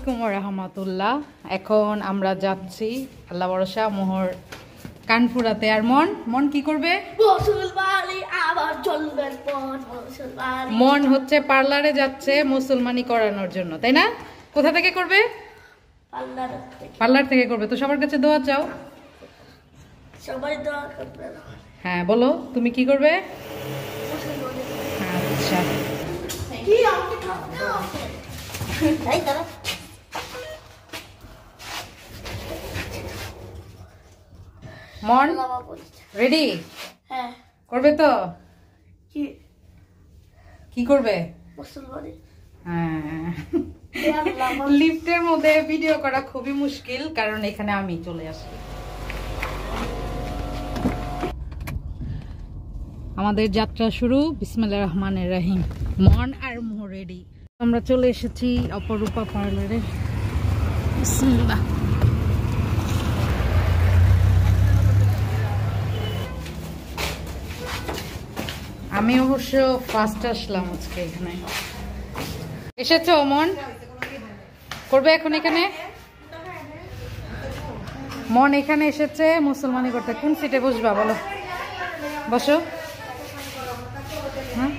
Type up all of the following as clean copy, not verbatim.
আলাইকুম ওয়া রাহমাতুল্লাহ। এখন আমরা যাচ্ছি আল্লাহ ভরসা মোহর কানপুরাতে। আর মন কি করবে? মন হচ্ছে পার্লারে যাচ্ছে মুসলমানি করানোর জন্য, তাই না? কোথা থেকে করবে? পার্লার থেকে করবে। তো সবার কাছে দোয়া চাও। সবাই দোয়া করবে। হ্যাঁ বলো, তুমি কি করবে? আচ্ছা মন রেডি? হ্যাঁ। করবে তো? কি করবে? হ্যাঁ। লিফটের মধ্যে ভিডিও করা খুবই মুশকিল, কারণ এখানে আমি চলে আসি। আমাদের যাত্রা শুরু। বিসমিল্লাহির রহমানির রহিম। মন আর মোহ রেডি। আমরা চলে এসেছি অপরূপা পার্লারে। বিসমিল্লাহ। আমি অবশ্য ফার্স্ট আসলাম আজকে এখানে। এসেছো মন? করবে এখন এখানে? মন এখানে এসেছে মুসলমানি করতে। কোন সিটে বসবা বলো? বসো। হ্যাঁ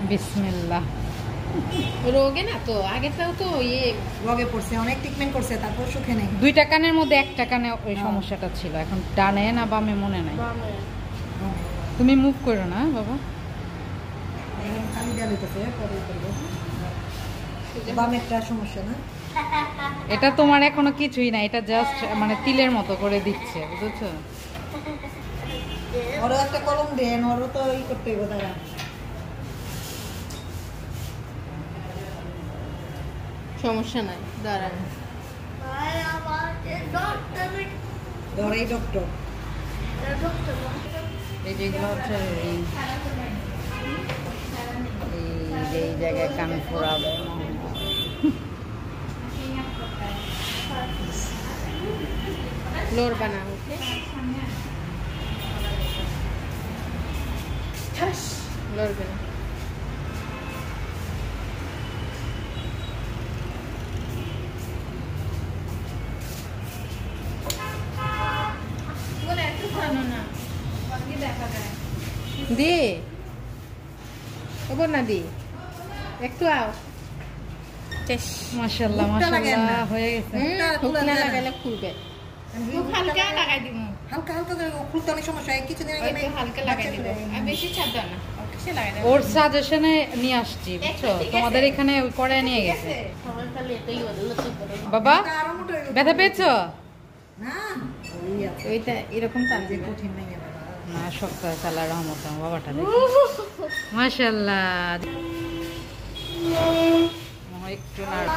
বিসমিল্লাহ। রোগে না তো আগেটাও তো রোগে পড়ছে, অনেক ট্রিটমেন্ট করছে, তারপর সুখে নেই। দুইটা কানের মধ্যে একটা কানে ওই সমস্যাটা ছিল। এখন ডানে না বামে মনে নাই। তুমি মুভ করো না বাবা। বামেরটা সমস্যা না, এটা তোমার এখনো কিছুই না, এটা জাস্ট মানে তিলের মতো করে দিচ্ছে, বুঝেছো? ওরও একটা কলম দেন, ওরও তো ই করতে হইব। তারা সমস্যা নাই, দাঁড়ান। ধরে ডক্টর এই যেগুলো হচ্ছে এই জায়গায় কান ফোড়াবে। ফ্লোর বানাবো, ফ্লোর বানাবো। দি ওপর না দি একটু আও। মাশাআল্লাহ মাশাআল্লাহ হয়ে গেছে। হুক না লাগাইলে খুলবে। হালকা লাগাই দিব, হালকা হালকা করে খুলতে অনেক সমস্যা হয়। কিছুদিন আগে হালকা লাগাই দিব, আর বেশি চাপ দাও না। ওকে লাগাই দাও। ওর সাজেশনে নিয়ে আসছি, বুঝছো? তোমাদের এখানে ওই করে নিয়ে গেছে। সবাই খালি এটাই বলে বাবা ব্যথা পেয়েছো? না ওইটা এরকম টানবে, কঠিন নাই না, শক্ত আছে আল্লাহর রহমতে। বাবাটা দেখো মাশাআল্লাহ। একটু নাড়।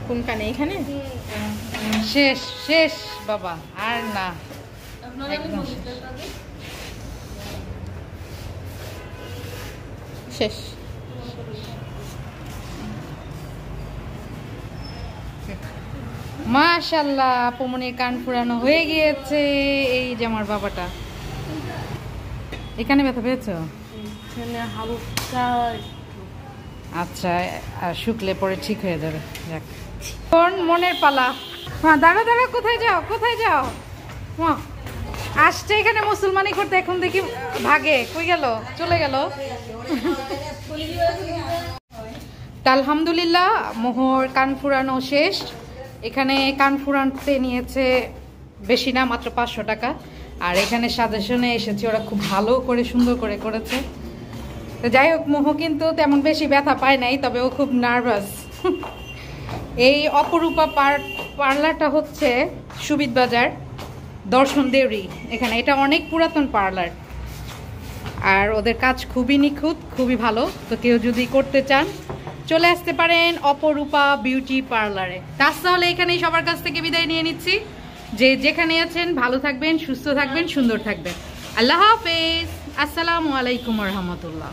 কোন কানে? এখানে শেষ শেষ বাবা, আর না একদম শেষ। মাশাআল্লাহ আপুমনির কান ফুরানো হয়ে গিয়েছে। এই যে আমার বাবাটা। এখানে ব্যথা পেয়েছো? হালকা। আচ্ছা, আর শুকলে পরে ঠিক হয়ে যাবে। যাক, কোন মনের পালা। হ্যাঁ দাঁড়া দাঁড়া, কোথায় যাও কোথায় যাও? আসছে এখানে মুসলমানি করতে, এখন দেখি ভাগে। কই গেল? চলে গেল। আলহামদুলিল্লাহ মোহর কান ফুরানো শেষ। এখানে কান ফুরাতে নিয়েছে বেশি না, মাত্র 500 টাকা। আর এখানে সাজেশনে এসেছি, ওরা খুব ভালো করে সুন্দর করে করেছে। তো যাই হোক, মোহ কিন্তু তেমন বেশি ব্যথা পায় নাই, তবে ও খুব নার্ভাস। এই অপরূপা পার্লারটা হচ্ছে সুবিদ বাজার দর্শন দেউরি এখানে। এটা অনেক পুরাতন পার্লার, আর ওদের কাজ খুবই নিখুঁত, খুবই ভালো। তো কেউ যদি করতে চান চলে আসতে পারেন অপরূপা বিউটি পার্লারে। তাহলে এখানেই সবার কাছ থেকে বিদায় নিয়ে নিচ্ছি। যে যেখানে আছেন ভালো থাকবেন, সুস্থ থাকবেন, সুন্দর থাকবেন। আল্লাহ হাফেজ। আসসালামু আলাইকুম ওয়া রাহমাতুল্লাহ।